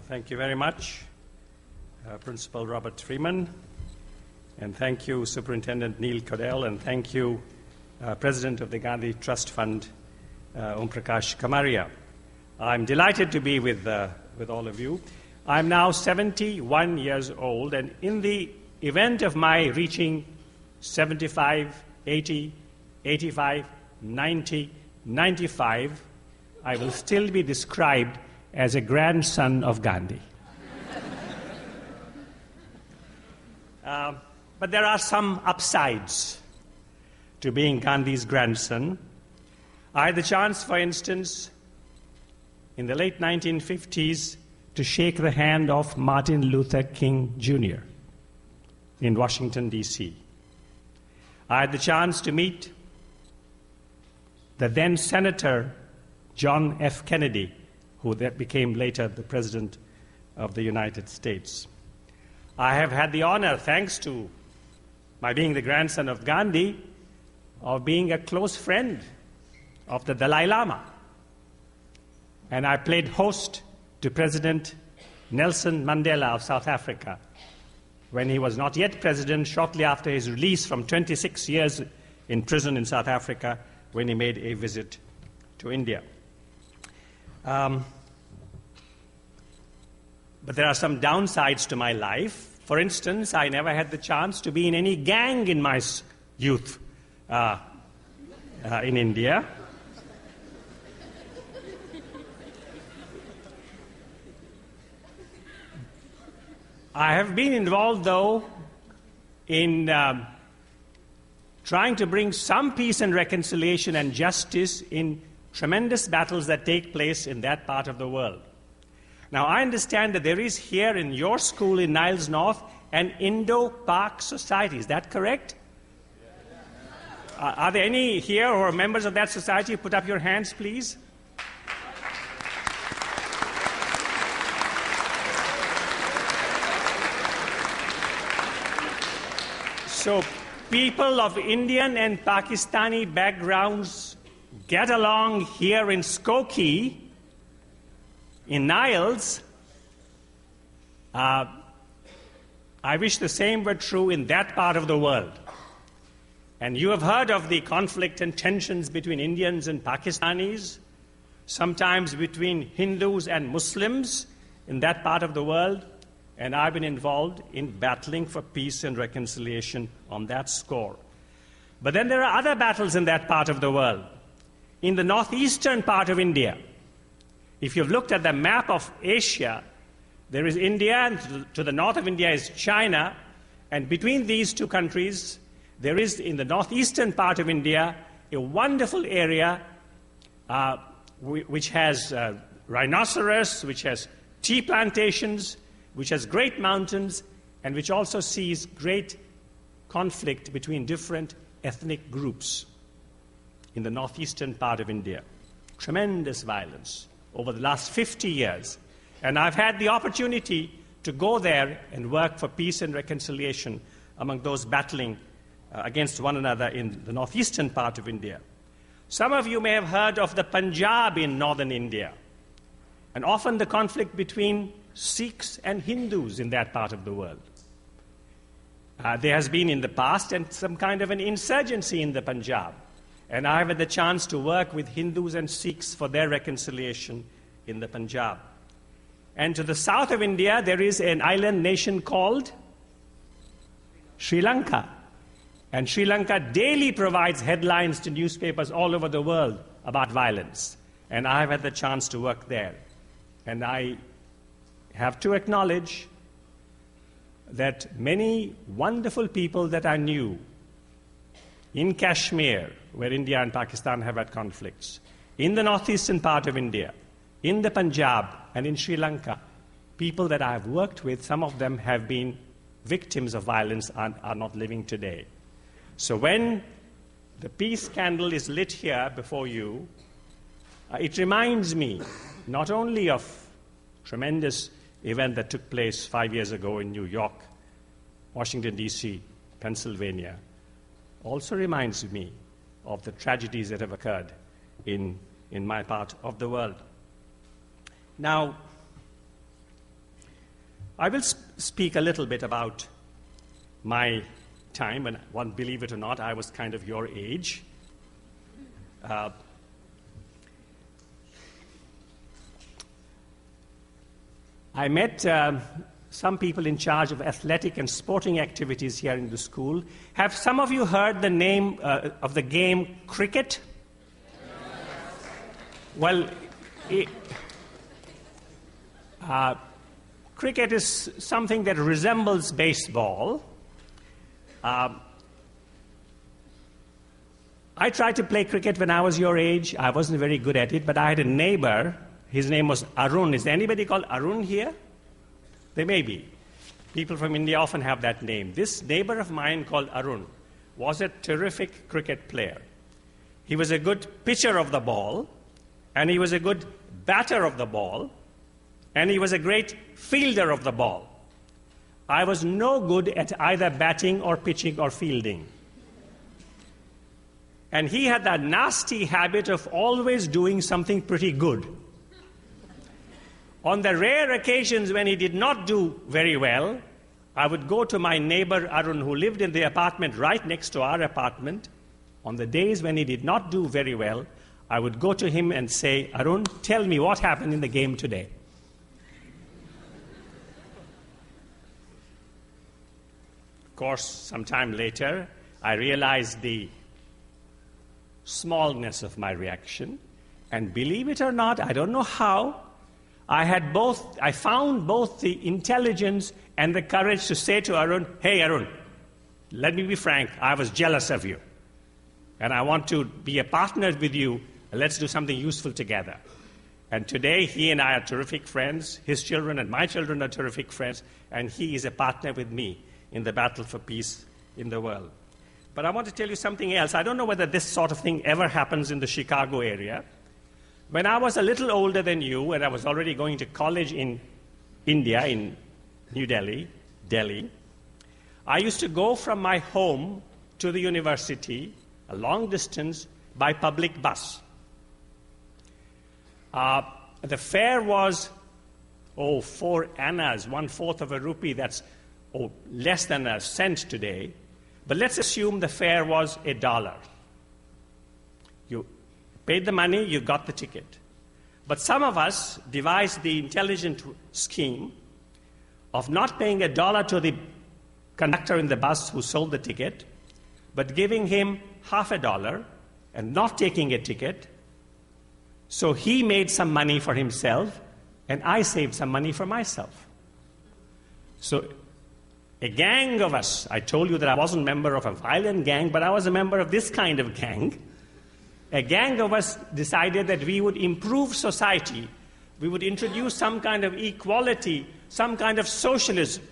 Thank you very much, Principal Robert Freeman, and thank you, Superintendent Neil Codell, and thank you, President of the Gandhi Trust Fund, Om Prakash Kamaria. I'm delighted to be with all of you. I'm now 71 years old, and in the event of my reaching 75, 80, 85, 90, 95, I will still be described as a grandson of Gandhi. But there are some upsides to being Gandhi's grandson. I had the chance, for instance, in the late 1950s, to shake the hand of Martin Luther King Jr. in Washington, D.C. I had the chance to meet the then Senator John F. Kennedy, who became later the President of the United States. I have had the honor, thanks to my being the grandson of Gandhi, of being a close friend of the Dalai Lama. And I played host to President Nelson Mandela of South Africa when he was not yet president, shortly after his release from 26 years in prison in South Africa, when he made a visit to India. But there are some downsides to my life. For instance, I never had the chance to be in any gang in my youth in India. I have been involved, though, in trying to bring some peace and reconciliation and justice in tremendous battles that take place in that part of the world. Now, I understand that there is here in your school in Niles North an Indo-Pak society. Is that correct? Are there any here who are members of that society? Put up your hands, please. So, people of Indian and Pakistani backgrounds get along here in Skokie, in Niles. I wish the same were true in that part of the world. And you have heard of the conflict and tensions between Indians and Pakistanis, sometimes between Hindus and Muslims in that part of the world. And I've been involved in battling for peace and reconciliation on that score. But then there are other battles in that part of the world. In the northeastern part of India, if you've looked at the map of Asia, there is India, and to the north of India is China, and between these two countries, there is, in the northeastern part of India, a wonderful area which has rhinoceros, which has tea plantations, which has great mountains, and which also sees great conflict between different ethnic groups in the northeastern part of India. Tremendous violence over the last 50 years. And I've had the opportunity to go there and work for peace and reconciliation among those battling against one another in the northeastern part of India. Some of you may have heard of the Punjab in northern India, and often the conflict between Sikhs and Hindus in that part of the world. There has been in the past and some kind of an insurgency in the Punjab. And I've had the chance to work with Hindus and Sikhs for their reconciliation in the Punjab. And to the south of India, there is an island nation called Sri Lanka. And Sri Lanka daily provides headlines to newspapers all over the world about violence. And I've had the chance to work there. And I have to acknowledge that many wonderful people that I knew in Kashmir, where India and Pakistan have had conflicts, in the northeastern part of India, in the Punjab, and in Sri Lanka, people that I have worked with, some of them have been victims of violence and are not living today. So when the peace candle is lit here before you, it reminds me not only of tremendous event that took place 5 years ago in New York, Washington, D.C., Pennsylvania, also reminds me of the tragedies that have occurred in my part of the world. Now, I will speak a little bit about my time, and one, believe it or not, I was kind of your age. I met some people in charge of athletic and sporting activities here in the school. Have some of you heard the name of the game cricket? Well, cricket is something that resembles baseball. I tried to play cricket when I was your age. I wasn't very good at it, but I had a neighbor. His name was Arun. Is there anybody called Arun here? There may be. People from India often have that name. This neighbor of mine called Arun was a terrific cricket player. He was a good pitcher of the ball, and he was a good batter of the ball, and he was a great fielder of the ball. I was no good at either batting or pitching or fielding. And he had that nasty habit of always doing something pretty good. On the rare occasions when he did not do very well, I would go to my neighbor Arun, who lived in the apartment right next to our apartment. On the days when he did not do very well, I would go to him and say, Arun, tell me what happened in the game today. Of course, sometime later, I realized the smallness of my reaction, and believe it or not, I don't know how, I found both the intelligence and the courage to say to Arun, hey Arun, let me be frank, I was jealous of you. And I want to be a partner with you, and let's do something useful together. And today, he and I are terrific friends. His children and my children are terrific friends, and he is a partner with me in the battle for peace in the world. But I want to tell you something else. I don't know whether this sort of thing ever happens in the Chicago area. When I was a little older than you, and I was already going to college in India, in New Delhi, I used to go from my home to the university, a long distance, by public bus. The fare was, 4 annas, 1/4 of a rupee. That's less than a cent today. But let's assume the fare was $1. You paid the money, you got the ticket. But some of us devised the intelligent scheme of not paying $1 to the conductor in the bus who sold the ticket, but giving him $0.50 and not taking a ticket. So he made some money for himself, and I saved some money for myself. So a gang of us, I told you that I wasn't a member of a violent gang, but I was a member of this kind of gang. A gang of us decided that we would improve society. We would introduce some kind of equality, some kind of socialism,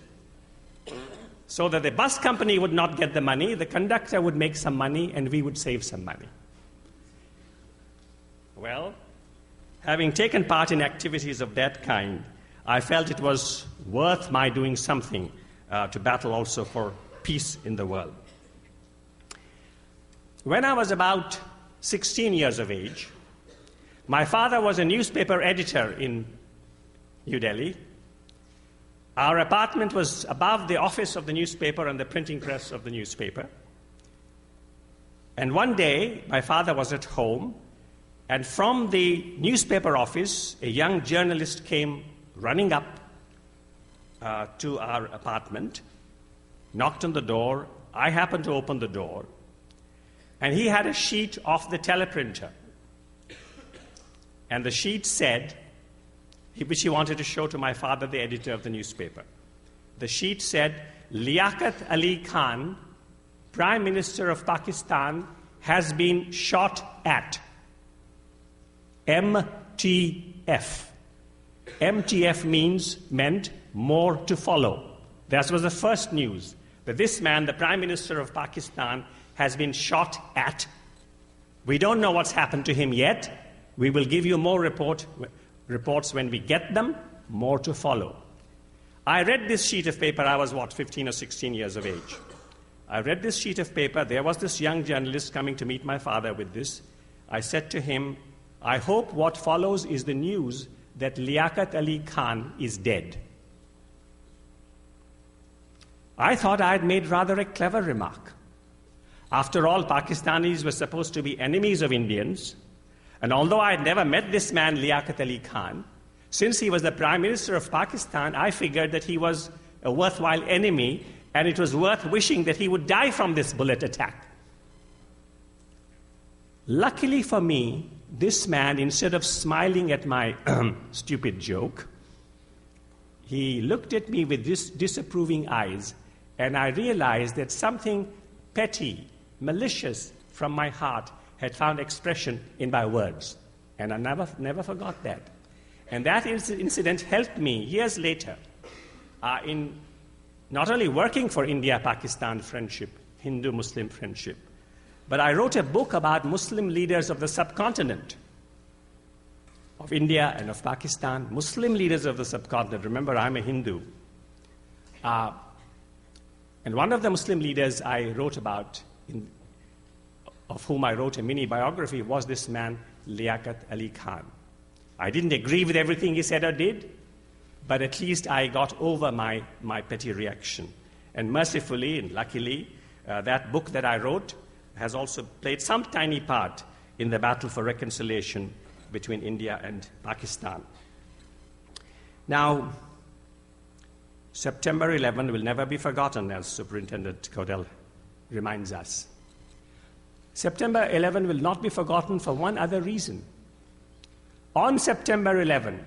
so that the bus company would not get the money, the conductor would make some money, and we would save some money. Well, having taken part in activities of that kind, I felt it was worth my doing something to battle also for peace in the world. When I was about 16 years of age, my father was a newspaper editor in New Delhi. Our apartment was above the office of the newspaper and the printing press of the newspaper. And one day, my father was at home, and from the newspaper office, a young journalist came running up to our apartment, knocked on the door. I happened to open the door, and he had a sheet off the teleprinter. And the sheet said, which he wanted to show to my father, the editor of the newspaper. The sheet said, Liaquat Ali Khan, Prime Minister of Pakistan, has been shot at. MTF. MTF meant more to follow. That was the first news, that this man, the Prime Minister of Pakistan, has been shot at. We don't know what's happened to him yet. We will give you more reports when we get them, more to follow. I read this sheet of paper. I was, 15 or 16 years of age. I read this sheet of paper. There was this young journalist coming to meet my father with this. I said to him, I hope what follows is the news that Liaquat Ali Khan is dead. I thought I had made rather a clever remark. After all, Pakistanis were supposed to be enemies of Indians, and although I had never met this man, Liaquat Ali Khan, since he was the Prime Minister of Pakistan, I figured that he was a worthwhile enemy, and it was worth wishing that he would die from this bullet attack. Luckily for me, this man, instead of smiling at my stupid joke, he looked at me with disapproving eyes, and I realized that something petty, malicious from my heart had found expression in my words. And I never forgot that. And that incident helped me years later in not only working for India-Pakistan friendship, Hindu-Muslim friendship, but I wrote a book about Muslim leaders of the subcontinent, of India and of Pakistan, Muslim leaders of the subcontinent. Remember, I'm a Hindu. And one of the Muslim leaders I wrote about, of whom I wrote a mini biography, was this man, Liaquat Ali Khan. I didn't agree with everything he said or did, but at least I got over my petty reaction. And mercifully and luckily, that book that I wrote has also played some tiny part in the battle for reconciliation between India and Pakistan. Now, September 11 will never be forgotten, as Superintendent Caudell reminds us. September 11 will not be forgotten for one other reason. On September 11,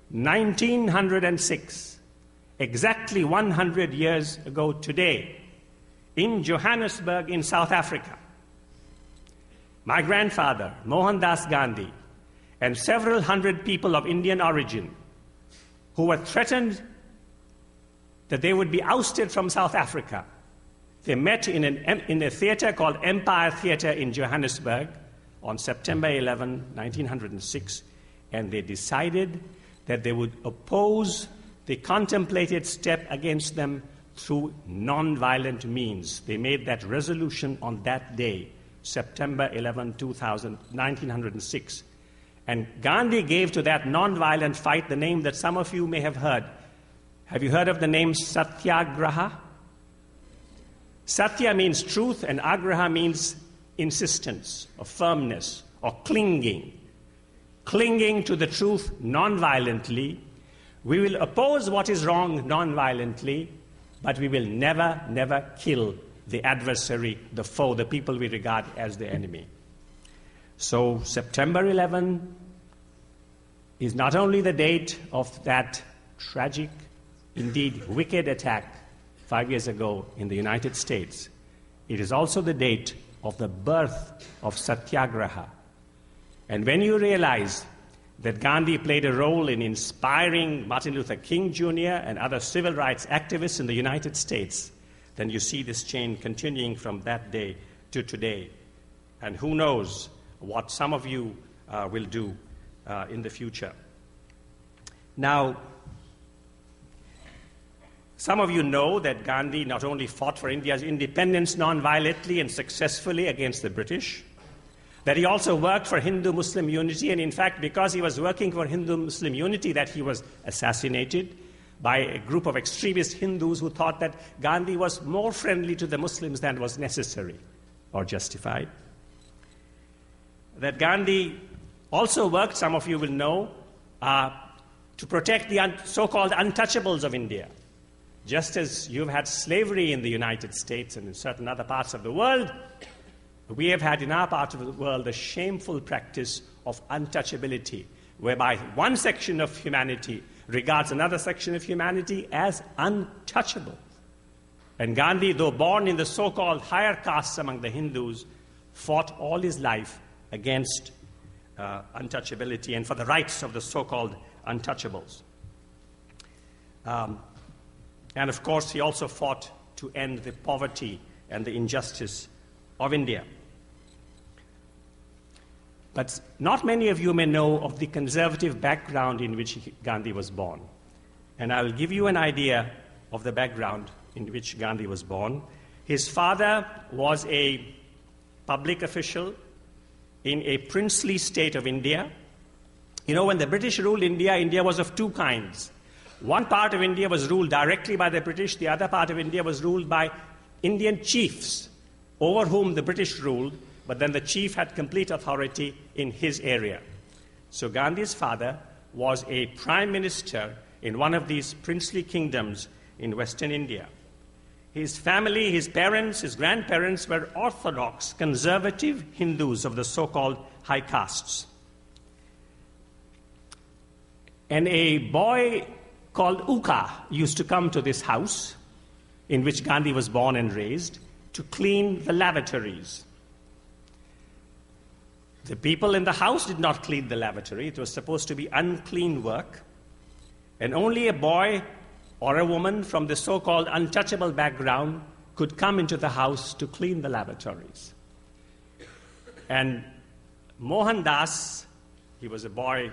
1906, exactly 100 years ago today, in Johannesburg in South Africa, my grandfather, Mohandas Gandhi, and several hundred people of Indian origin who were threatened that they would be ousted from South Africa. They met in a theater called Empire Theater in Johannesburg on September 11, 1906, and they decided that they would oppose the contemplated step against them through non-violent means. They made that resolution on that day, September 11, 1906. And Gandhi gave to that non-violent fight the name that some of you may have heard. Have you heard of the name Satyagraha? Satya means truth, and Agraha means insistence, or firmness, or clinging. Clinging to the truth non-violently. We will oppose what is wrong non-violently, but we will never, never kill the adversary, the foe, the people we regard as the enemy. So September 11 is not only the date of that tragic, indeed wicked attack 5 years ago in the United States, it is also the date of the birth of Satyagraha. And when you realize that Gandhi played a role in inspiring Martin Luther King Jr. and other civil rights activists in the United States, then you see this chain continuing from that day to today. And who knows what some of you will do in the future. Now, some of you know that Gandhi not only fought for India's independence non-violently and successfully against the British, that he also worked for Hindu-Muslim unity, and in fact, because he was working for Hindu-Muslim unity, that he was assassinated by a group of extremist Hindus who thought that Gandhi was more friendly to the Muslims than was necessary or justified. That Gandhi also worked, some of you will know, to protect the so-called untouchables of India. Just as you've had slavery in the United States and in certain other parts of the world, we have had in our part of the world a shameful practice of untouchability, whereby one section of humanity regards another section of humanity as untouchable. And Gandhi, though born in the so-called higher castes among the Hindus, fought all his life against untouchability and for the rights of the so-called untouchables. And of course, he also fought to end the poverty and the injustice of India. But not many of you may know of the conservative background in which Gandhi was born. And I will give you an idea of the background in which Gandhi was born. His father was a public official in a princely state of India. You know, when the British ruled India, India was of two kinds. One part of India was ruled directly by the British, the other part of India was ruled by Indian chiefs over whom the British ruled, but then the chief had complete authority in his area. So Gandhi's father was a prime minister in one of these princely kingdoms in Western India. His family, his parents, his grandparents were orthodox, conservative Hindus of the so-called high castes. And a boy called Uka used to come to this house in which Gandhi was born and raised to clean the lavatories. The people in the house did not clean the lavatory. It was supposed to be unclean work. And only a boy or a woman from the so-called untouchable background could come into the house to clean the lavatories. And Mohandas, he was a boy,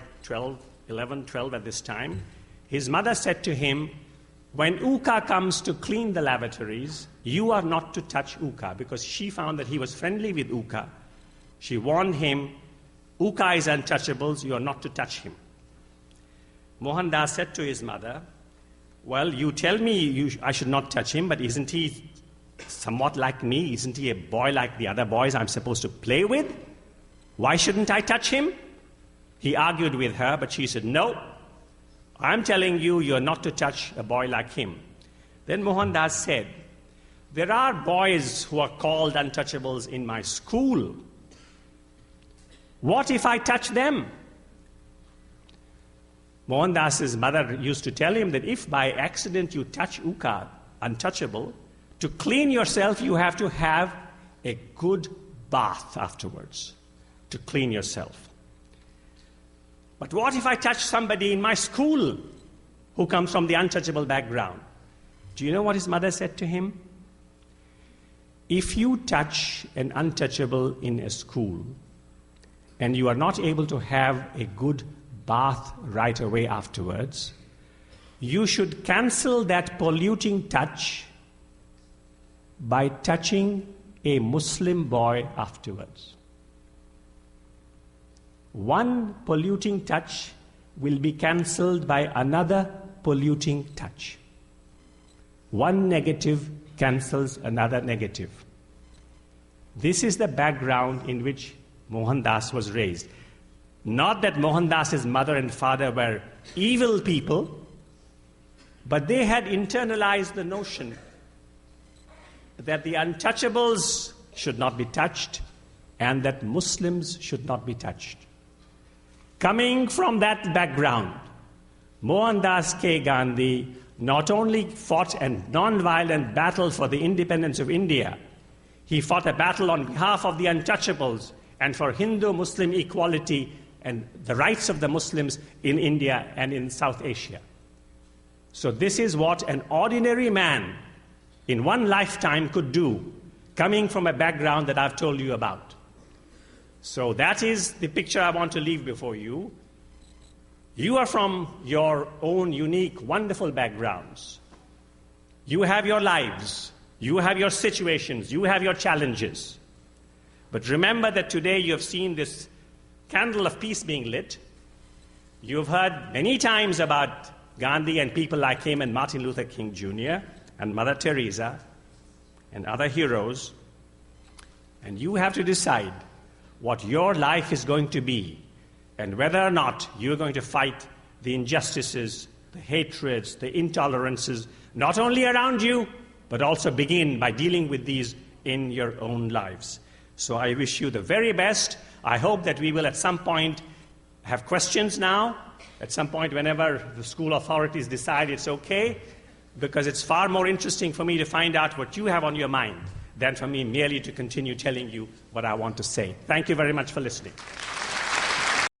11, 12 at this time, his mother said to him, when Uka comes to clean the lavatories, you are not to touch Uka, because she found that he was friendly with Uka. She warned him, Uka is untouchable, you are not to touch him. Mohandas said to his mother, well, you tell me I should not touch him, but isn't he somewhat like me? Isn't he a boy like the other boys I'm supposed to play with? Why shouldn't I touch him? He argued with her, but she said, no, I'm telling you, you're not to touch a boy like him. Then Mohandas said, there are boys who are called untouchables in my school. What if I touch them? Mohandas's mother used to tell him that if by accident you touch Uka, untouchable, to clean yourself you have to have a good bath afterwards to clean yourself. But what if I touch somebody in my school who comes from the untouchable background? Do you know what his mother said to him? If you touch an untouchable in a school and you are not able to have a good bath right away afterwards, you should cancel that polluting touch by touching a Muslim boy afterwards. One polluting touch will be cancelled by another polluting touch. One negative cancels another negative. This is the background in which Mohandas was raised. Not that Mohandas's mother and father were evil people, but they had internalized the notion that the untouchables should not be touched and that Muslims should not be touched. Coming from that background, Mohandas K. Gandhi not only fought a non-violent battle for the independence of India, he fought a battle on behalf of the untouchables and for Hindu-Muslim equality and the rights of the Muslims in India and in South Asia. So this is what an ordinary man in one lifetime could do, coming from a background that I've told you about. So that is the picture I want to leave before you. You are from your own unique, wonderful backgrounds. You have your lives. You have your situations. You have your challenges. But remember that today you have seen this candle of peace being lit. You have heard many times about Gandhi and people like him and Martin Luther King Jr. and Mother Teresa and other heroes. And you have to decide what your life is going to be and whether or not you're going to fight the injustices, the hatreds, the intolerances, not only around you, but also begin by dealing with these in your own lives. So I wish you the very best. I hope that we will at some point have questions now, at some point whenever the school authorities decide it's okay, because it's far more interesting for me to find out what you have on your mind than for me merely to continue telling you what I want to say. Thank you very much for listening.